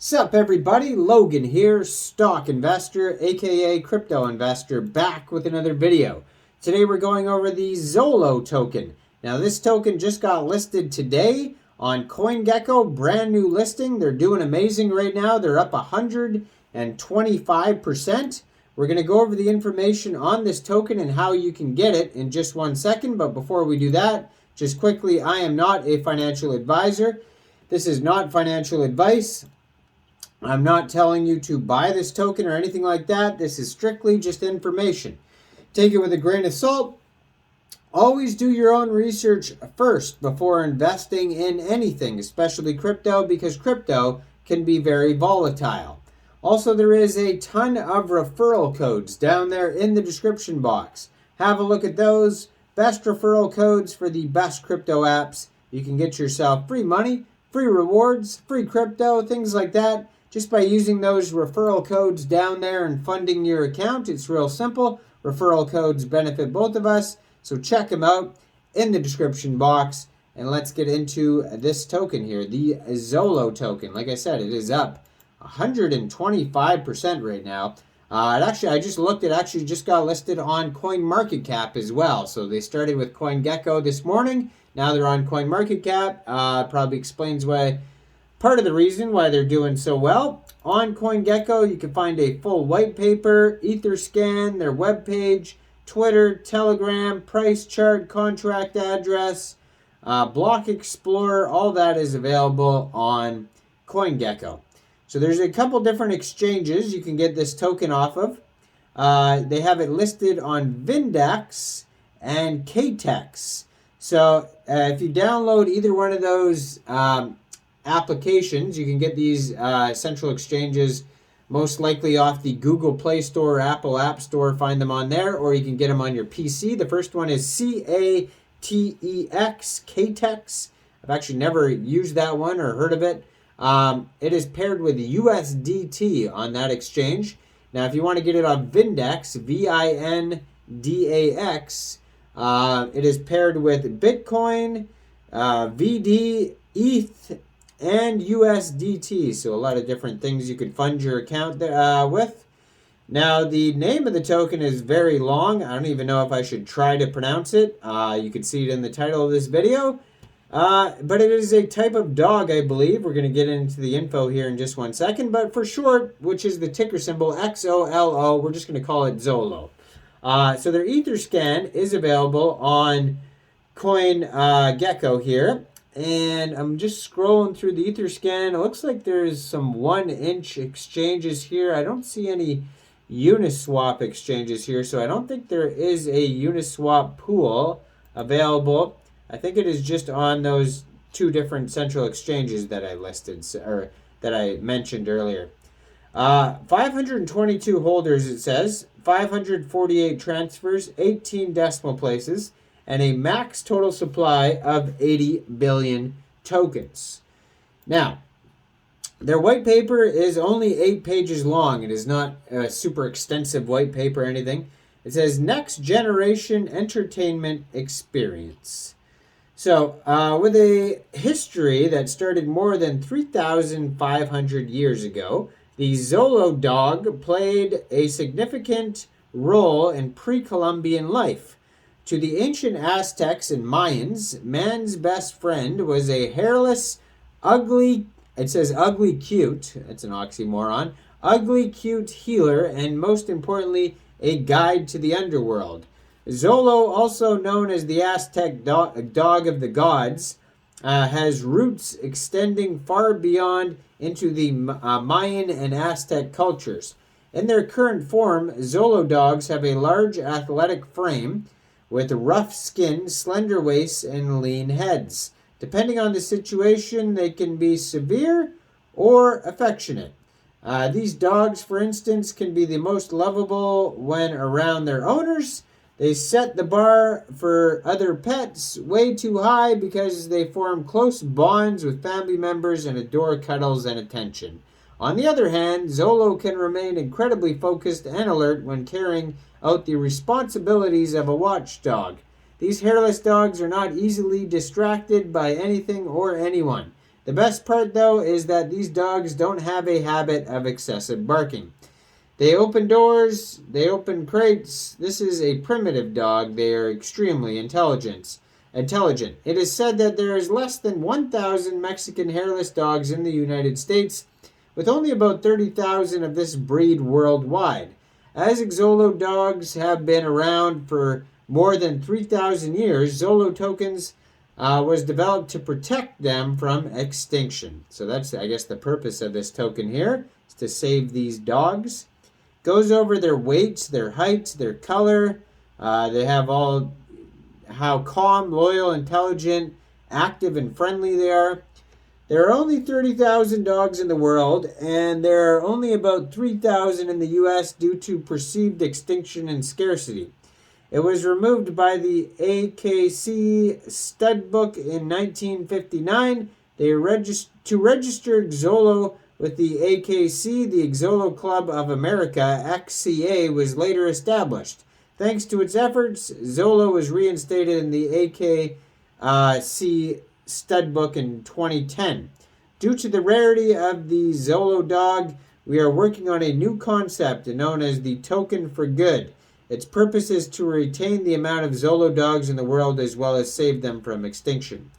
Sup everybody, Logan here, stock investor, aka crypto investor, back with another video. Today we're going over the Xolo token. Now this token just got listed today on CoinGecko, brand new listing. They're doing amazing right now. They're up 125%. We're going to go over the information on this token and how you can get it in just 1 second. But before we do that, just quickly, I am not a financial advisor. This is not financial advice. I'm not telling you to buy this token or anything like that. This is strictly just information. Take it with a grain of salt. Always do your own research first before investing in anything, especially crypto, because crypto can be very volatile. Also, there is a ton of referral codes down there in the description box. Have a look at those. Best referral codes for the best crypto apps. You can get yourself free money, free rewards, free crypto, things like that. Just by using those referral codes down there and funding your account. It's real simple. Referral codes benefit both of us. So check them out in the description box. And let's get into this token here, the Xolo token. Like I said, it is up 125% right now. I just looked, it actually just got listed on CoinMarketCap as well. So they started with CoinGecko this morning. Now they're on CoinMarketCap. Probably explains why. Part of the reason why they're doing so well. On CoinGecko, you can find a full white paper, Etherscan, their webpage, Twitter, Telegram, price chart, contract address, Block Explorer. All that is available on CoinGecko. So there's a couple different exchanges you can get this token off of. They have it listed on Vindex and KCEX. So if you download either one of those applications, you can get these central exchanges most likely off the Google Play Store or Apple App Store. Find them on there, or you can get them on your PC. The first one is KCEX, KCEX. I've actually never used that one or heard of it. It is paired with USDT on that exchange. Now, if you want to get it on Vindex, VINDAX, it is paired with Bitcoin, VD, ETH, and USDT. So a lot of different things you could fund your account with. Now, the name of the token is very long. I don't even know if I should try to pronounce it. You can see it in the title of this video. But it is a type of dog, I believe. We're going to get into the info here in just 1 second. But for short, which is the ticker symbol XOLO, we're just going to call it Xolo. So their Etherscan is available on CoinGecko here. And I'm just scrolling through the Etherscan. It looks like there's some 1-inch exchanges here. I don't see any Uniswap exchanges here. So I don't think there is a Uniswap pool available. I think it is just on those two different central exchanges that I listed, or that I mentioned earlier. 522 holders, it says, 548 transfers, 18 decimal places, and a max total supply of 80 billion tokens. Now, their white paper is only 8 pages long. It is not a super extensive white paper or anything. It says, Next Generation Entertainment Experience. So, with a history that started more than 3,500 years ago, the Xolo dog played a significant role in pre-Columbian life. To the ancient Aztecs and Mayans, man's best friend was a hairless, ugly, it says ugly cute, that's an oxymoron, ugly cute healer, and most importantly, a guide to the underworld. Xolo, also known as the Aztec dog of the gods, has roots extending far beyond into the Mayan and Aztec cultures. In their current form, Xolo dogs have a large athletic frame with rough skin, slender waists, and lean heads. Depending on the situation, they can be severe or affectionate. These dogs, for instance, can be the most lovable when around their owners. They set the bar for other pets way too high because they form close bonds with family members and adore cuddles and attention. On the other hand, Xolo can remain incredibly focused and alert when carrying out the responsibilities of a watchdog. These hairless dogs are not easily distracted by anything or anyone. The best part, though, is that these dogs don't have a habit of excessive barking. They open doors, they open crates. This is a primitive dog. They are extremely intelligent. It is said that there is less than 1,000 Mexican hairless dogs in the United States, with only about 30,000 of this breed worldwide. As Xolo dogs have been around for more than 3,000 years, Xolo tokens was developed to protect them from extinction. So that's, I guess, the purpose of this token here, is to save these dogs. Goes over their weight, their height, their color. They have all how calm, loyal, intelligent, active, and friendly they are. There are only 30,000 dogs in the world, and there are only about 3,000 in the U.S. due to perceived extinction and scarcity. It was removed by the AKC Studbook in 1959. To register Xolo with the AKC, the Xolo Club of America, XCA, was later established. Thanks to its efforts, Xolo was reinstated in the AKC Studbook in 2010. Due to the rarity of the Xolo dog, we are working on a new concept known as the Token for Good. Its purpose is to retain the amount of Xolo dogs in the world as well as save them from extinction.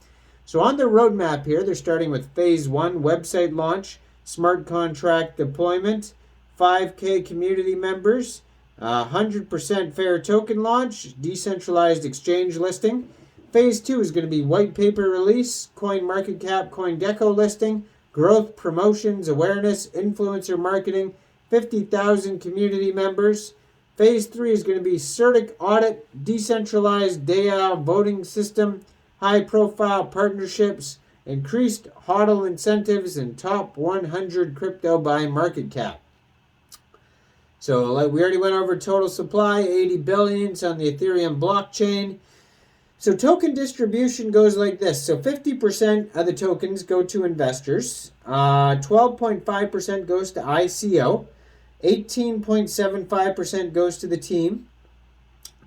So on their roadmap here, they're starting with Phase 1, website launch, smart contract deployment, 5K community members, 100% fair token launch, decentralized exchange listing. Phase 2 is going to be white paper release, CoinMarketCap, CoinGecko listing, growth, promotions, awareness, influencer marketing, 50,000 community members. Phase 3 is going to be CertiK audit, decentralized DAO voting system, high-profile partnerships, increased HODL incentives, and top 100 crypto by market cap. So like we already went over total supply, 80 billion on the Ethereum blockchain. So token distribution goes like this. So 50% of the tokens go to investors. 12.5% goes to ICO. 18.75% goes to the team.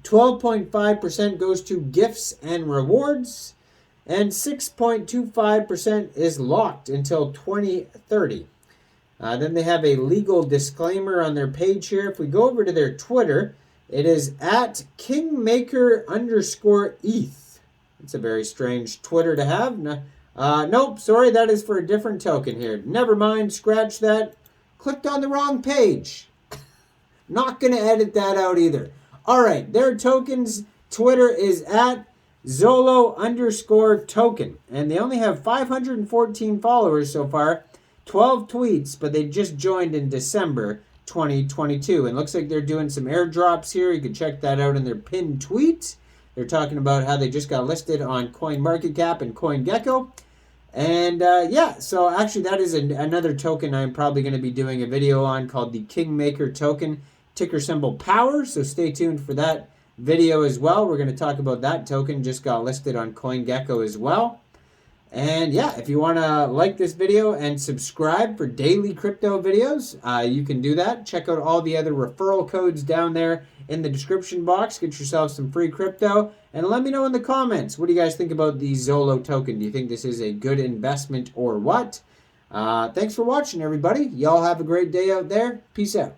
12.5% goes to gifts and rewards. And 6.25% is locked until 2030. Then they have a legal disclaimer on their page here. If we go over to their Twitter, it is at Kingmaker_ETH. It's a very strange Twitter to have. Nope, sorry, that is for a different token here. Never mind, scratch that. Clicked on the wrong page. Not going to edit that out either. All right, their tokens, Twitter is at Xolo_token. And they only have 514 followers so far. 12 tweets, but they just joined in December 2022. And looks like they're doing some airdrops here. You can check that out in their pinned tweet. They're talking about how they just got listed on CoinMarketCap and CoinGecko. And yeah, so actually that is another token I'm probably going to be doing a video on called the Kingmaker token, ticker symbol POWER. So stay tuned for that video as well. We're going to talk about that token. Just got listed on CoinGecko as well. And yeah, if you want to like this video and subscribe for daily crypto videos, you can do that. Check out all the other referral codes down there in the description box. Get yourself some free crypto. And let me know in the comments, what do you guys think about the Xolo token? Do you think this is a good investment or what? Thanks for watching, everybody. Y'all have a great day out there. Peace out.